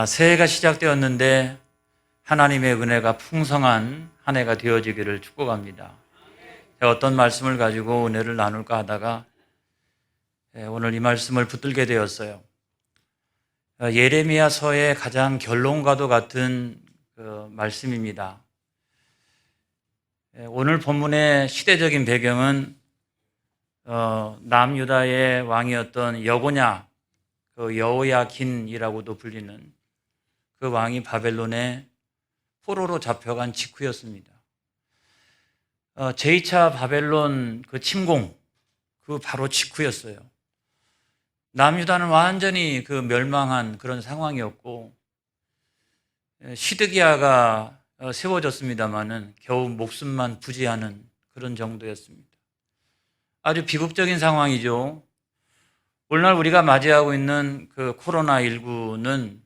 새해가 시작되었는데 하나님의 은혜가 풍성한 한 해가 되어지기를 축복합니다. 제가 어떤 말씀을 가지고 은혜를 나눌까 하다가 오늘 이 말씀을 붙들게 되었어요. 예레미야서의 가장 결론과도 같은 그 말씀입니다. 오늘 본문의 시대적인 배경은 남유다의 왕이었던 여고냐, 그 여호야긴이라고도 불리는 그 왕이 바벨론에 포로로 잡혀간 직후였습니다. 제2차 바벨론 그 침공, 그 바로 직후였어요. 남유다는 완전히 그 멸망한 그런 상황이었고, 시드기야가 세워졌습니다마는 겨우 목숨만 부지하는 그런 정도였습니다. 아주 비극적인 상황이죠. 오늘날 우리가 맞이하고 있는 그 코로나19는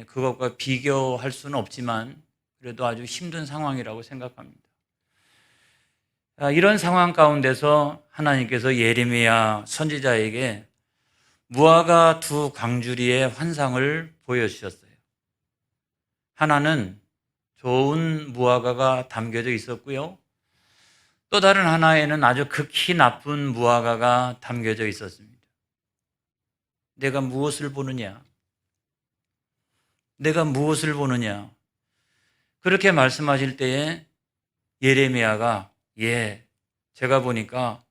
그것과 비교할 수는 없지만 그래도 아주 힘든 상황이라고 생각합니다. 이런 상황 가운데서 하나님께서 예레미야 선지자에게 무화과 두 광주리의 환상을 보여주셨어요. 하나는 좋은 무화과가 담겨져 있었고요. 또 다른 하나에는 아주 극히 나쁜 무화과가 담겨져 있었습니다. 내가 무엇을 보느냐? 내가 무엇을 보느냐? 그렇게 말씀하실 때에 예레미야가 제가 보니까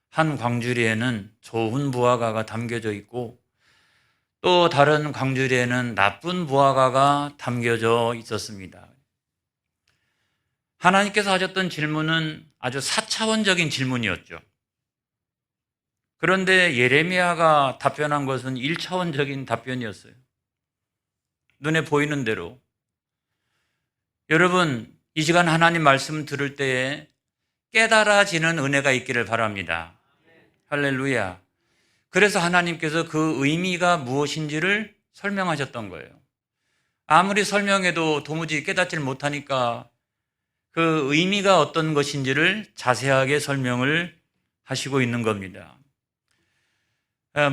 한 광주리에는 좋은 무화과가 담겨져 있고 또 다른 광주리에는 나쁜 무화과가 담겨져 있었습니다. 하나님께서 하셨던 질문은 아주 4차원적인 질문이었죠. 그런데 예레미야가 답변한 것은 1차원적인 답변이었어요. 눈에 보이는 대로. 여러분, 이 시간 하나님 말씀 들을 때에 깨달아지는 은혜가 있기를 바랍니다. 할렐루야. 그래서 하나님께서 그 의미가 무엇인지를 설명하셨던 거예요. 아무리 설명해도 도무지 깨닫질 못하니까 그 의미가 어떤 것인지를 자세하게 설명을 하시고 있는 겁니다.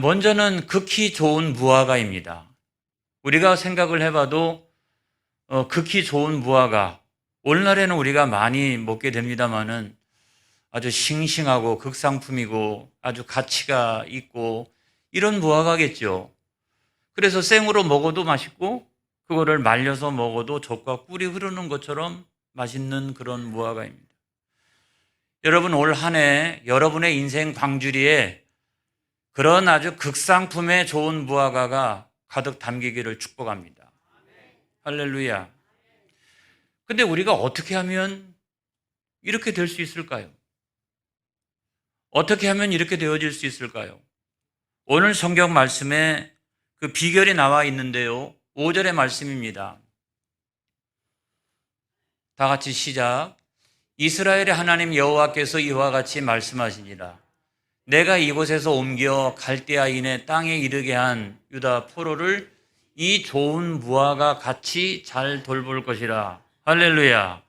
먼저는 극히 좋은 무화과입니다. 우리가 생각을 해봐도 극히 좋은 무화과, 오늘날에는 우리가 많이 먹게 됩니다마는 아주 싱싱하고 극상품이고 아주 가치가 있고 이런 무화과겠죠. 그래서 생으로 먹어도 맛있고 그거를 말려서 먹어도 젖과 꿀이 흐르는 것처럼 맛있는 그런 무화과입니다. 여러분, 올 한 해 여러분의 인생 광주리에 그런 아주 극상품의 좋은 무화과가 가득 담기기를 축복합니다. 할렐루야. 근데 우리가 어떻게 하면 이렇게 될 수 있을까요? 어떻게 하면 이렇게 되어질 수 있을까요? 오늘 성경 말씀에 그 비결이 나와 있는데요. 5절의 말씀입니다. 다 같이 시작. 이스라엘의 하나님 여호와께서 이와 같이 말씀하시니라. 내가 이곳에서 옮겨 갈대아인의 땅에 이르게 한 유다 포로를 이 좋은 무화과 같이 잘 돌볼 것이라. 할렐루야.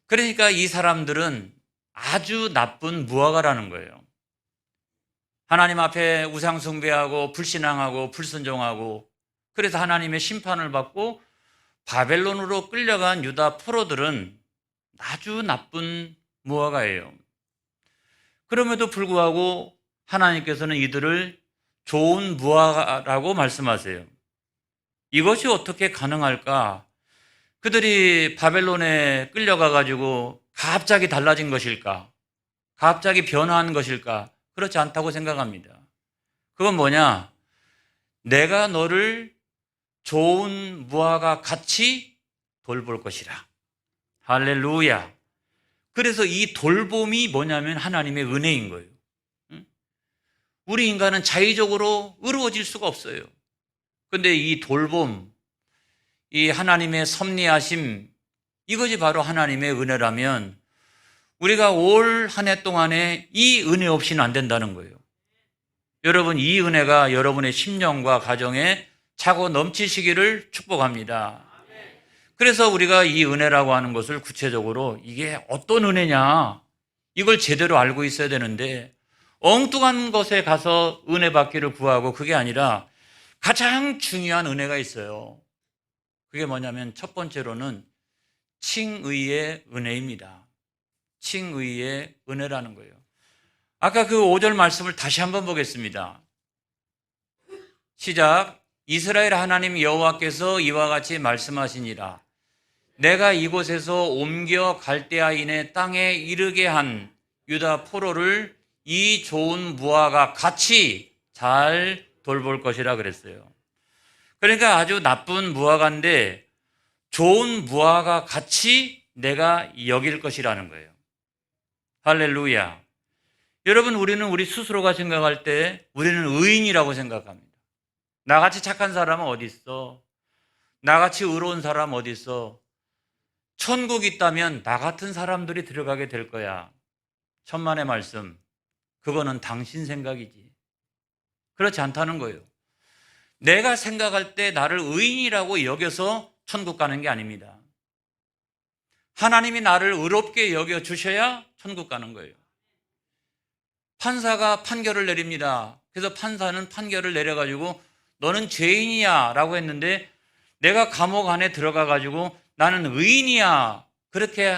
그러니까 이 사람들은 아주 나쁜 무화과라는 거예요. 하나님 앞에 우상 숭배하고 불신앙하고 불순종하고 그래서 하나님의 심판을 받고 바벨론으로 끌려간 유다 포로들은 아주 나쁜 무화과예요. 그럼에도 불구하고 하나님께서는 이들을 좋은 무화과라고 말씀하세요. 이것이 어떻게 가능할까? 그들이 바벨론에 끌려가 가지고 갑자기 달라진 것일까? 갑자기 변화한 것일까? 그렇지 않다고 생각합니다. 그건 뭐냐? 내가 너를 좋은 무화과 같이 돌볼 것이라. 할렐루야. 그래서 이 돌봄이 뭐냐면 하나님의 은혜인 거예요. 우리 인간은 자의적으로 의로워질 수가 없어요. 그런데 이 돌봄, 이 하나님의 섭리하심, 이것이 바로 하나님의 은혜라면 우리가 올 한 해 동안에 이 은혜 없이는 안 된다는 거예요. 여러분, 이 은혜가 여러분의 심령과 가정에 차고 넘치시기를 축복합니다. 그래서 우리가 이 은혜라고 하는 것을 구체적으로 이게 어떤 은혜냐, 이걸 제대로 알고 있어야 되는데 엉뚱한 것에 가서 은혜 받기를 구하고 그게 아니라 가장 중요한 은혜가 있어요. 그게 뭐냐면 첫 번째로는 칭의의 은혜입니다. 칭의의 은혜라는 거예요. 아까 그 5절 말씀을 다시 한번 보겠습니다. 시작. 이스라엘 하나님 여호와께서 이와 같이 말씀하시니라. 내가 이곳에서 옮겨 갈대아인의 땅에 이르게 한 유다 포로를 이 좋은 무화과 같이 잘 돌볼 것이라 그랬어요. 그러니까 아주 나쁜 무화과인데 좋은 무화과 같이 내가 여길 것이라는 거예요. 할렐루야. 여러분, 우리는 우리 스스로가 생각할 때 우리는 의인이라고 생각합니다. 나같이 착한 사람은 어디 있어? 나같이 의로운 사람 어디 있어? 천국 있다면 나 같은 사람들이 들어가게 될 거야. 천만의 말씀. 그거는 당신 생각이지. 그렇지 않다는 거예요. 내가 생각할 때 나를 의인이라고 여겨서 천국 가는 게 아닙니다. 하나님이 나를 의롭게 여겨주셔야 천국 가는 거예요. 판사가 판결을 내립니다. 그래서 판사는 판결을 내려가지고 너는 죄인이야 라고 했는데 내가 감옥 안에 들어가가지고 나는 의인이야 그렇게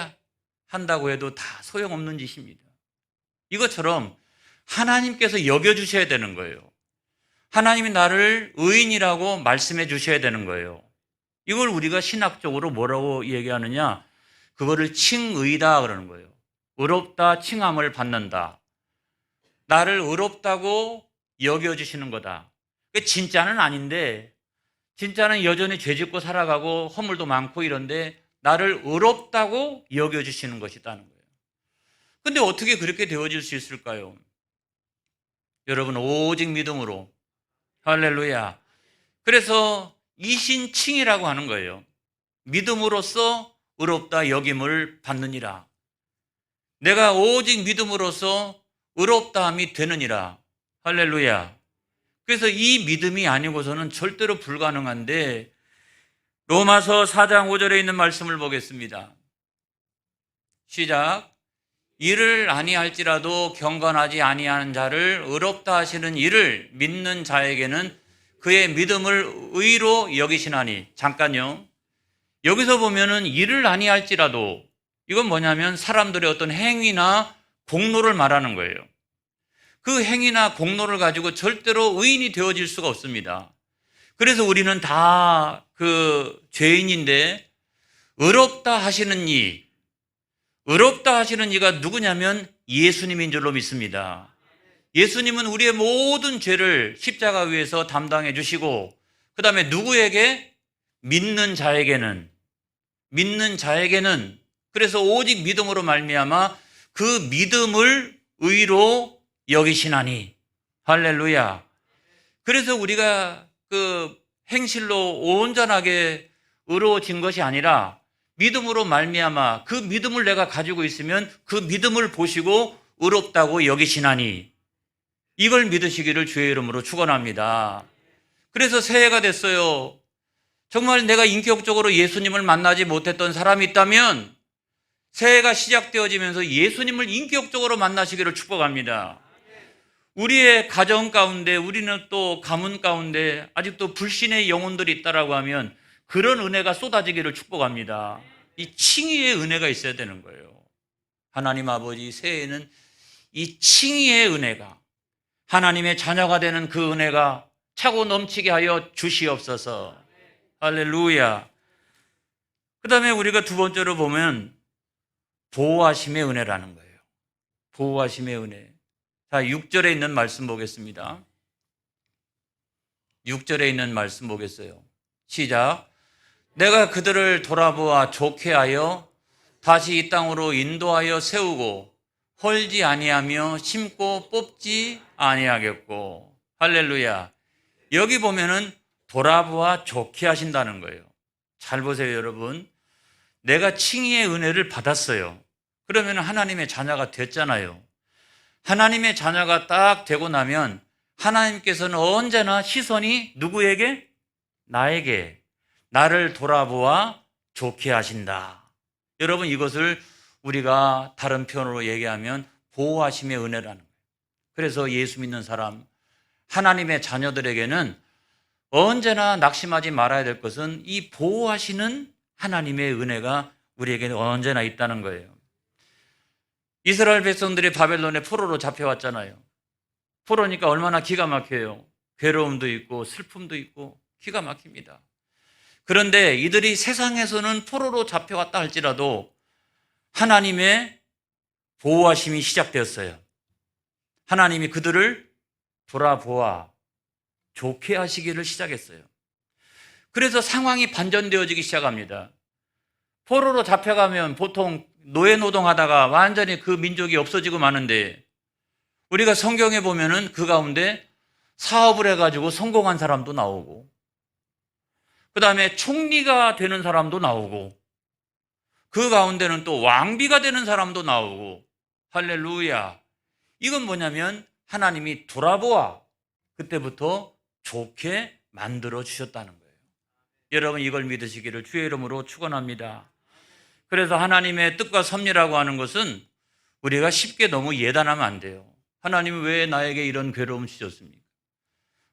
한다고 해도 다 소용없는 짓입니다. 이것처럼 하나님께서 여겨주셔야 되는 거예요. 하나님이 나를 의인이라고 말씀해 주셔야 되는 거예요. 이걸 우리가 신학적으로 뭐라고 얘기하느냐? 그거를 칭의다 그러는 거예요. 의롭다, 칭함을 받는다. 나를 의롭다고 여겨주시는 거다. 진짜는 아닌데, 진짜는 여전히 죄짓고 살아가고 허물도 많고 이런데 나를 의롭다고 여겨주시는 것이라는 거예요. 근데 어떻게 그렇게 되어질 수 있을까요? 여러분, 오직 믿음으로. 할렐루야. 그래서 이신칭이라고 하는 거예요. 믿음으로써 의롭다 여김을 받느니라. 내가 오직 믿음으로써 의롭다함이 되느니라. 할렐루야. 그래서 이 믿음이 아니고서는 절대로 불가능한데 로마서 4장 5절에 있는 말씀을 보겠습니다. 시작. 이를 아니할지라도 경건하지 아니하는 자를 의롭다 하시는 이를 믿는 자에게는 그의 믿음을 의로 여기시나니. 잠깐요. 여기서 보면은 이를 아니할지라도 이건 뭐냐면 사람들의 어떤 행위나 공로를 말하는 거예요. 그 행위나 공로를 가지고 절대로 의인이 되어질 수가 없습니다. 그래서 우리는 다 그 죄인인데 의롭다 하시는 이, 의롭다 하시는 이가 누구냐면 예수님인 줄로 믿습니다. 예수님은 우리의 모든 죄를 십자가 위에서 담당해 주시고 그 다음에 누구에게? 믿는 자에게는 그래서 오직 믿음으로 말미암아 그 믿음을 의로 여기시나니. 할렐루야. 그래서 우리가 그 행실로 온전하게 의로워진 것이 아니라 믿음으로 말미암아 그 믿음을 내가 가지고 있으면 그 믿음을 보시고 의롭다고 여기시나니. 이걸 믿으시기를 주의 이름으로 축원합니다. 그래서 새해가 됐어요. 정말 내가 인격적으로 예수님을 만나지 못했던 사람이 있다면 새해가 시작되어지면서 예수님을 인격적으로 만나시기를 축복합니다. 우리의 가정 가운데, 우리는 또 가문 가운데 아직도 불신의 영혼들이 있다라고 하면 그런 은혜가 쏟아지기를 축복합니다. 이 칭의의 은혜가 있어야 되는 거예요. 하나님 아버지, 새해에는 이 칭의의 은혜가, 하나님의 자녀가 되는 그 은혜가 차고 넘치게 하여 주시옵소서. 할렐루야. 그 다음에 우리가 두 번째로 보면 보호하심의 은혜라는 거예요. 보호하심의 은혜. 자, 6절에 있는 말씀 보겠습니다. 6절에 있는 말씀 보겠어요. 시작. 내가 그들을 돌아보아 좋게 하여 다시 이 땅으로 인도하여 세우고 헐지 아니하며 심고 뽑지 아니하겠고. 할렐루야. 여기 보면은 돌아보아 좋게 하신다는 거예요. 잘 보세요, 여러분. 내가 칭의의 은혜를 받았어요. 그러면 하나님의 자녀가 됐잖아요. 하나님의 자녀가 딱 되고 나면 하나님께서는 언제나 시선이 누구에게? 나에게. 나를 돌아보아 좋게 하신다. 여러분, 이것을 우리가 다른 표현으로 얘기하면 보호하심의 은혜라는 거예요. 그래서 예수 믿는 사람, 하나님의 자녀들에게는 언제나 낙심하지 말아야 될 것은 이 보호하시는 하나님의 은혜가 우리에게 언제나 있다는 거예요. 이스라엘 백성들이 바벨론의 포로로 잡혀왔잖아요. 포로니까 얼마나 기가 막혀요. 괴로움도 있고 슬픔도 있고 기가 막힙니다. 그런데 이들이 세상에서는 포로로 잡혀왔다 할지라도 하나님의 보호하심이 시작되었어요. 하나님이 그들을 돌아보아 좋게 하시기를 시작했어요. 그래서 상황이 반전되어지기 시작합니다. 포로로 잡혀가면 보통 노예 노동하다가 완전히 그 민족이 없어지고 마는데, 우리가 성경에 보면은 그 가운데 사업을 해가지고 성공한 사람도 나오고, 그 다음에 총리가 되는 사람도 나오고, 그 가운데는 또 왕비가 되는 사람도 나오고, 할렐루야. 이건 뭐냐면 하나님이 돌아보아 그때부터 좋게 만들어 주셨다는 거예요. 여러분, 이걸 믿으시기를 주의 이름으로 축원합니다. 그래서 하나님의 뜻과 섭리라고 하는 것은 우리가 쉽게 너무 예단하면 안 돼요. 하나님은 왜 나에게 이런 괴로움 주셨습니까?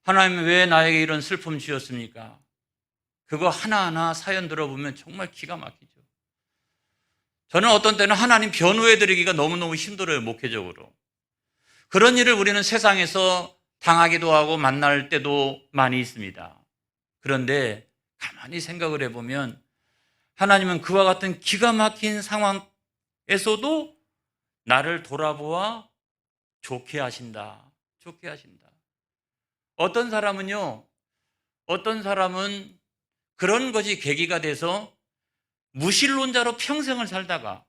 하나님은 왜 나에게 이런 슬픔 주셨습니까? 그거 하나하나 사연 들어보면 정말 기가 막히죠. 저는 어떤 때는 하나님 변호해드리기가 너무너무 힘들어요, 목회적으로. 그런 일을 우리는 세상에서 당하기도 하고 만날 때도 많이 있습니다. 그런데 가만히 생각을 해보면 하나님은 그와 같은 기가 막힌 상황에서도 나를 돌아보아 좋게 하신다. 좋게 하신다. 어떤 사람은 그런 것이 계기가 돼서 무신론자로 평생을 살다가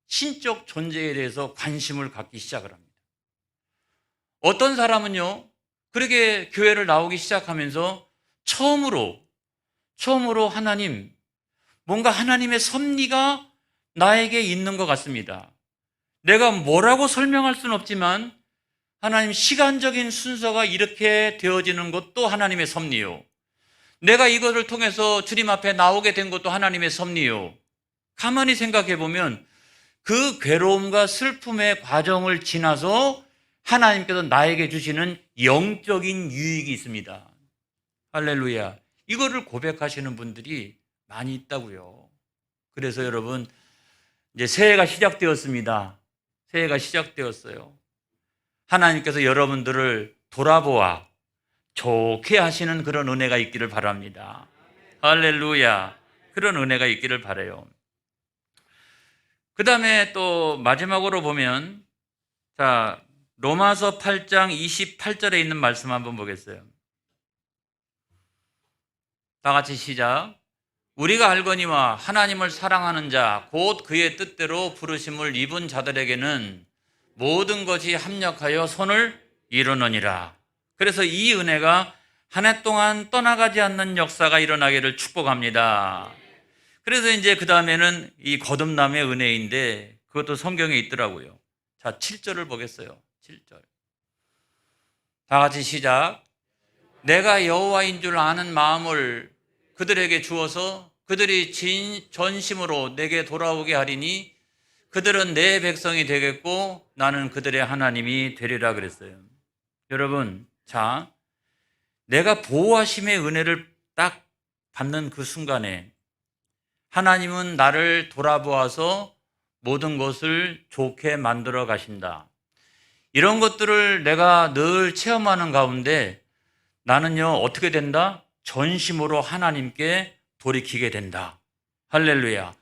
신적 존재에 대해서 관심을 갖기 시작을 합니다. 어떤 사람은요, 그렇게 교회를 나오기 시작하면서 처음으로 하나님, 뭔가 하나님의 섭리가 나에게 있는 것 같습니다. 내가 뭐라고 설명할 수는 없지만 하나님, 시간적인 순서가 이렇게 되어지는 것도 하나님의 섭리요. 내가 이것을 통해서 주님 앞에 나오게 된 것도 하나님의 섭리요. 가만히 생각해 보면 그 괴로움과 슬픔의 과정을 지나서 하나님께서 나에게 주시는 영적인 유익이 있습니다. 할렐루야. 이거를 고백하시는 분들이 많이 있다고요. 그래서 여러분, 이제 새해가 시작되었습니다. 새해가 시작되었어요. 하나님께서 여러분들을 돌아보아 좋게 하시는 그런 은혜가 있기를 바랍니다. 할렐루야. 그런 은혜가 있기를 바라요. 그 다음에 또 마지막으로 보면, 자, 로마서 8장 28절에 있는 말씀 한번 보겠어요. 다 같이 시작. 우리가 알거니와 하나님을 사랑하는 자, 곧 그의 뜻대로 부르심을 입은 자들에게는 모든 것이 합력하여 선을 이루느니라. 그래서 이 은혜가 한 해 동안 떠나가지 않는 역사가 일어나기를 축복합니다. 그래서 이제 그 다음에는 이 거듭남의 은혜인데, 그것도 성경에 있더라고요. 자, 7절을 보겠어요. 7절. 다 같이 시작. 내가 여호와인 줄 아는 마음을 그들에게 주어서 그들이 전심으로 내게 돌아오게 하리니 그들은 내 백성이 되겠고 나는 그들의 하나님이 되리라 그랬어요. 여러분, 자, 내가 보호하심의 은혜를 딱 받는 그 순간에 하나님은 나를 돌아보아서 모든 것을 좋게 만들어 가신다. 이런 것들을 내가 늘 체험하는 가운데 나는요, 어떻게 된다? 전심으로 하나님께 돌이키게 된다. 할렐루야.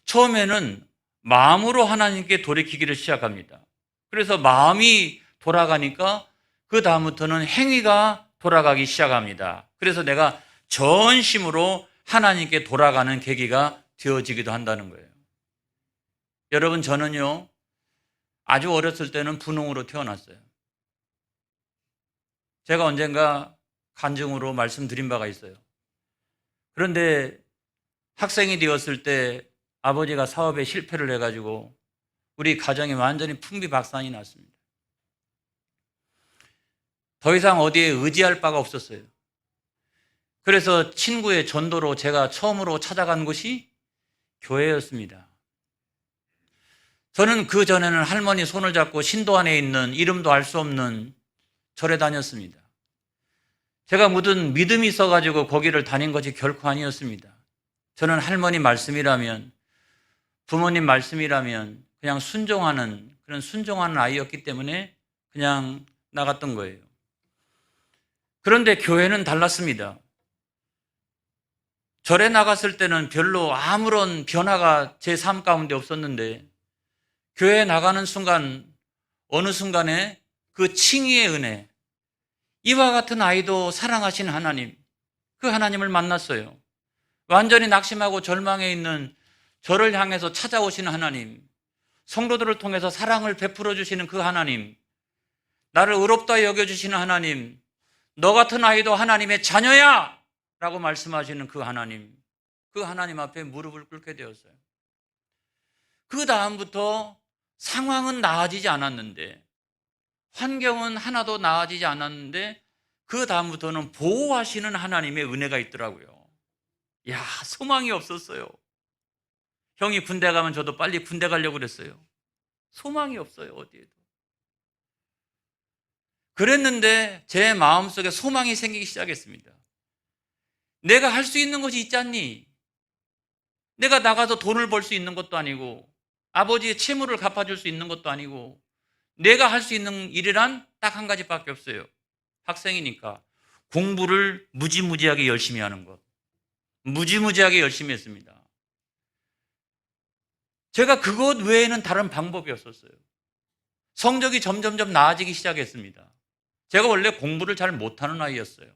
처음에는 마음으로 하나님께 돌이키기를 시작합니다. 그래서 마음이 돌아가니까 그 다음부터는 행위가 돌아가기 시작합니다. 그래서 내가 전심으로 하나님께 돌아가는 계기가 되어지기도 한다는 거예요. 여러분, 저는요, 아주 어렸을 때는 분홍으로 태어났어요. 제가 언젠가 간증으로 말씀드린 바가 있어요. 그런데 학생이 되었을 때 아버지가 사업에 실패를 해가지고 우리 가정이 완전히 풍비박산이 났습니다. 더 이상 어디에 의지할 바가 없었어요. 그래서 친구의 전도로 제가 처음으로 찾아간 곳이 교회였습니다. 저는 그 전에는 할머니 손을 잡고 신도 안에 있는 이름도 알 수 없는 절에 다녔습니다. 제가 무슨 믿음이 있어가지고 거기를 다닌 것이 결코 아니었습니다. 저는 할머니 말씀이라면, 부모님 말씀이라면 그냥 그런 순종하는 아이였기 때문에 그냥 나갔던 거예요. 그런데 교회는 달랐습니다. 절에 나갔을 때는 별로 아무런 변화가 제 삶 가운데 없었는데, 교회에 나가는 순간, 어느 순간에 그 칭의의 은혜, 이와 같은 아이도 사랑하신 하나님, 그 하나님을 만났어요. 완전히 낙심하고 절망해 있는 저를 향해서 찾아오시는 하나님, 성도들을 통해서 사랑을 베풀어 주시는 그 하나님, 나를 의롭다 여겨주시는 하나님, 너 같은 아이도 하나님의 자녀야! 라고 말씀하시는 그 하나님 앞에 무릎을 꿇게 되었어요. 그 다음부터 상황은 나아지지 않았는데, 환경은 하나도 나아지지 않았는데, 그 다음부터는 보호하시는 하나님의 은혜가 있더라고요. 야, 소망이 없었어요. 형이 군대 가면 저도 빨리 군대 가려고 그랬어요. 소망이 없어요, 어디에도. 그랬는데 제 마음속에 소망이 생기기 시작했습니다. 내가 할 수 있는 것이 있지 않니? 내가 나가서 돈을 벌 수 있는 것도 아니고, 아버지의 채무를 갚아줄 수 있는 것도 아니고, 내가 할 수 있는 일이란 딱 한 가지밖에 없어요. 학생이니까 공부를 무지무지하게 열심히 하는 것. 무지무지하게 열심히 했습니다. 제가 그것 외에는 다른 방법이 없었어요. 성적이 점점점 나아지기 시작했습니다. 제가 원래 공부를 잘 못하는 아이였어요.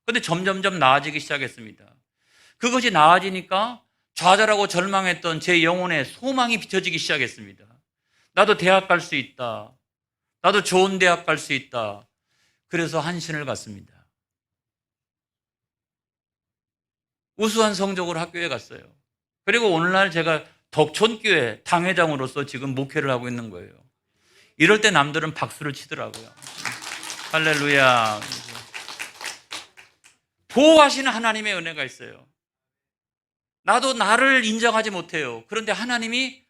그런데 점점점 나아지기 시작했습니다. 그것이 나아지니까 좌절하고 절망했던 제 영혼에 소망이 비춰지기 시작했습니다. 나도 대학 갈 수 있다. 나도 좋은 대학 갈 수 있다. 그래서 한신을 갔습니다. 우수한 성적으로 학교에 갔어요. 그리고 오늘날 제가 덕촌교회 당회장으로서 지금 목회를 하고 있는 거예요. 이럴 때 남들은 박수를 치더라고요. 할렐루야. 보호하시는 하나님의 은혜가 있어요. 나도 나를 인정하지 못해요. 그런데 하나님이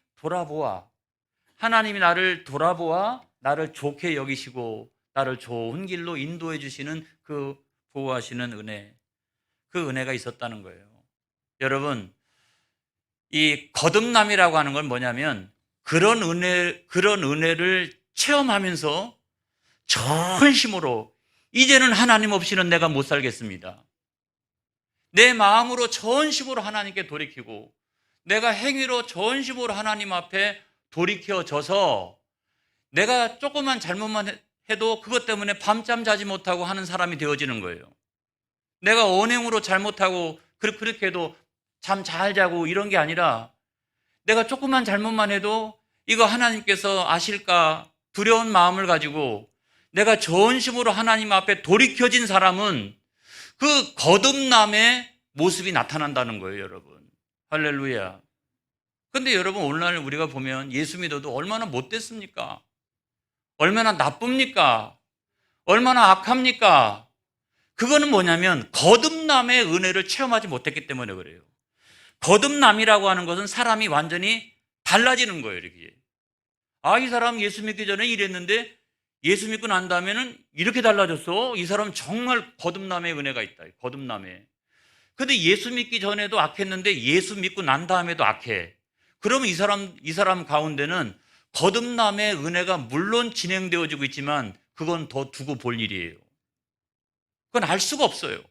나를 돌아보아 나를 좋게 여기시고 나를 좋은 길로 인도해 주시는 그 보호하시는 은혜, 그 은혜가 있었다는 거예요. 여러분, 이 거듭남이라고 하는 건 뭐냐면 그런 은혜를 체험하면서 전심으로 이제는 하나님 없이는 내가 못 살겠습니다. 내 마음으로 전심으로 하나님께 돌이키고 내가 행위로 전심으로 하나님 앞에 돌이켜져서 내가 조그만 잘못만 해도 그것 때문에 밤잠 자지 못하고 하는 사람이 되어지는 거예요. 내가 언행으로 잘못하고 그렇게 해도 잠 잘 자고 이런 게 아니라 내가 조그만 잘못만 해도 이거 하나님께서 아실까 두려운 마음을 가지고 내가 전심으로 하나님 앞에 돌이켜진 사람은 그 거듭남의 모습이 나타난다는 거예요, 여러분. 할렐루야. 근데 여러분, 오늘날 우리가 보면 예수 믿어도 얼마나 못됐습니까? 얼마나 나쁩니까? 얼마나 악합니까? 그거는 뭐냐면 거듭남의 은혜를 체험하지 못했기 때문에 그래요. 거듭남이라고 하는 것은 사람이 완전히 달라지는 거예요, 이렇게. 이 사람 예수 믿기 전에 이랬는데 예수 믿고 난 다음에는 이렇게 달라졌어. 이 사람 정말 거듭남의 은혜가 있다. 거듭남에. 근데 예수 믿기 전에도 악했는데 예수 믿고 난 다음에도 악해. 그러면 이 사람 가운데는 거듭남의 은혜가 물론 진행되어지고 있지만 그건 더 두고 볼 일이에요. 그건 알 수가 없어요.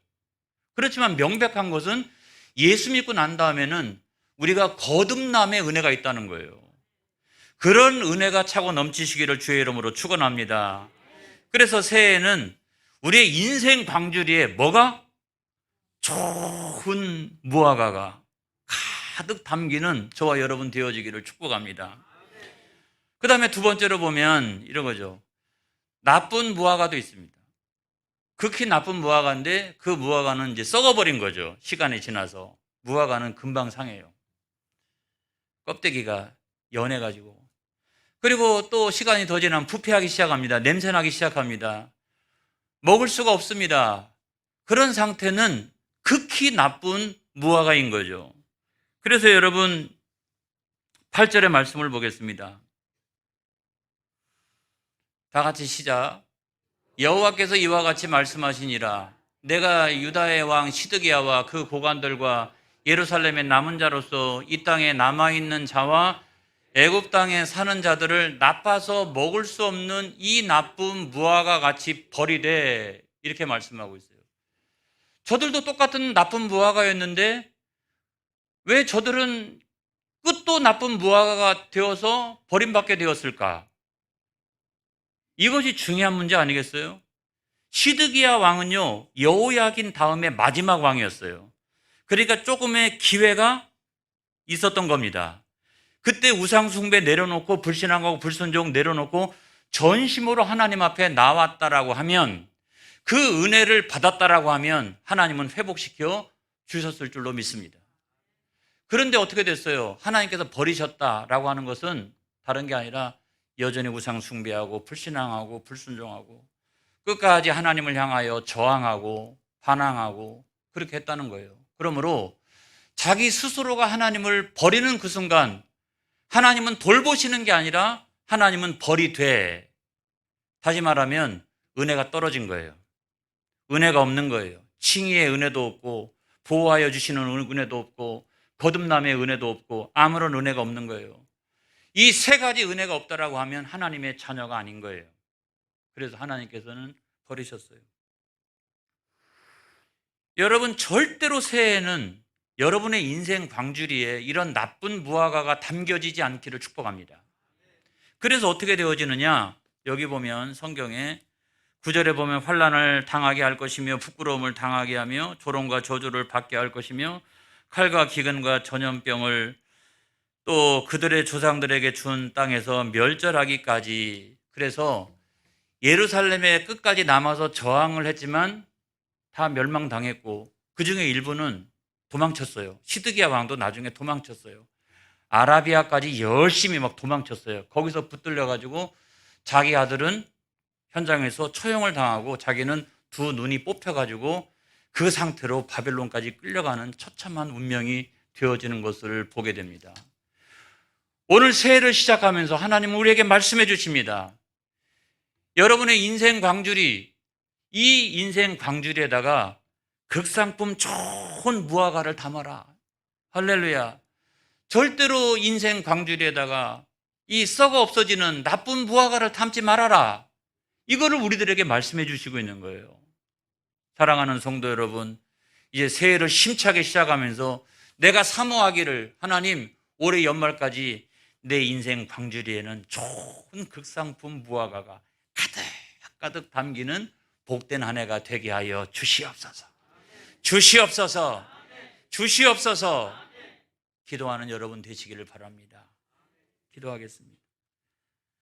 그렇지만 명백한 것은 예수 믿고 난 다음에는 우리가 거듭남의 은혜가 있다는 거예요. 그런 은혜가 차고 넘치시기를 주의 이름으로 축원합니다. 그래서 새해에는 우리의 인생 광주리에 뭐가? 좋은 무화과가 가득 담기는 저와 여러분 되어지기를 축복합니다. 그 다음에 두 번째로 보면 이런 거죠. 나쁜 무화과도 있습니다. 극히 나쁜 무화과인데 그 무화과는 이제 썩어버린 거죠. 시간이 지나서. 무화과는 금방 상해요. 껍데기가 연해가지고. 그리고 또 시간이 더 지나면 부패하기 시작합니다. 냄새나기 시작합니다. 먹을 수가 없습니다. 그런 상태는 극히 나쁜 무화과인 거죠. 그래서 여러분 8절의 말씀을 보겠습니다. 다 같이 시작. 여호와께서 이와 같이 말씀하시니라. 내가 유다의 왕 시드기야와 그 고관들과 예루살렘의 남은 자로서 이 땅에 남아있는 자와 애굽 땅에 사는 자들을 나빠서 먹을 수 없는 이 나쁜 무화과 같이 버리되, 이렇게 말씀하고 있어요. 저들도 똑같은 나쁜 무화과였는데 왜 저들은 끝도 나쁜 무화과가 되어서 버림받게 되었을까? 이것이 중요한 문제 아니겠어요? 시드기야 왕은요, 여호야긴 다음에 마지막 왕이었어요. 그러니까 조금의 기회가 있었던 겁니다. 그때 우상숭배 내려놓고 불신앙하고 불순종 내려놓고 전심으로 하나님 앞에 나왔다라고 하면, 그 은혜를 받았다라고 하면 하나님은 회복시켜 주셨을 줄로 믿습니다. 그런데 어떻게 됐어요? 하나님께서 버리셨다라고 하는 것은 다른 게 아니라 여전히 우상숭배하고 불신앙하고 불순종하고 끝까지 하나님을 향하여 저항하고 반항하고 그렇게 했다는 거예요. 그러므로 자기 스스로가 하나님을 버리는 그 순간 하나님은 돌보시는 게 아니라 하나님은 버리되, 다시 말하면 은혜가 떨어진 거예요. 은혜가 없는 거예요. 칭의의 은혜도 없고 보호하여 주시는 은혜도 없고 거듭남의 은혜도 없고 아무런 은혜가 없는 거예요. 이 세 가지 은혜가 없다라고 하면 하나님의 자녀가 아닌 거예요. 그래서 하나님께서는 버리셨어요. 여러분, 절대로 새해에는 여러분의 인생 광주리에 이런 나쁜 무화과가 담겨지지 않기를 축복합니다. 그래서 어떻게 되어지느냐? 여기 보면 성경에 9절에 보면 환난을 당하게 할 것이며 부끄러움을 당하게 하며 조롱과 저주를 받게 할 것이며 칼과 기근과 전염병을 또 그들의 조상들에게 준 땅에서 멸절하기까지. 그래서 예루살렘에 끝까지 남아서 저항을 했지만 다 멸망당했고 그 중에 일부는 도망쳤어요. 시드기야 왕도 나중에 도망쳤어요. 아라비아까지 열심히 막 도망쳤어요. 거기서 붙들려가지고 자기 아들은 현장에서 처형을 당하고 자기는 두 눈이 뽑혀가지고 그 상태로 바벨론까지 끌려가는 처참한 운명이 되어지는 것을 보게 됩니다. 오늘 새해를 시작하면서 하나님은 우리에게 말씀해 주십니다. 여러분의 인생 광주리, 이 인생 광주리에다가 극상품 좋은 무화과를 담아라. 할렐루야. 절대로 인생 광주리에다가 이 썩어 없어지는 나쁜 무화과를 담지 말아라. 이거를 우리들에게 말씀해 주시고 있는 거예요. 사랑하는 성도 여러분, 이제 새해를 힘차게 시작하면서 내가 사모하기를, 하나님 올해 연말까지 내 인생 광주리에는 좋은 극상품 무화과가 가득 담기는 복된 한 해가 되게 하여 주시옵소서. 주시옵소서. 주시옵소서. 기도하는 여러분 되시기를 바랍니다. 기도하겠습니다.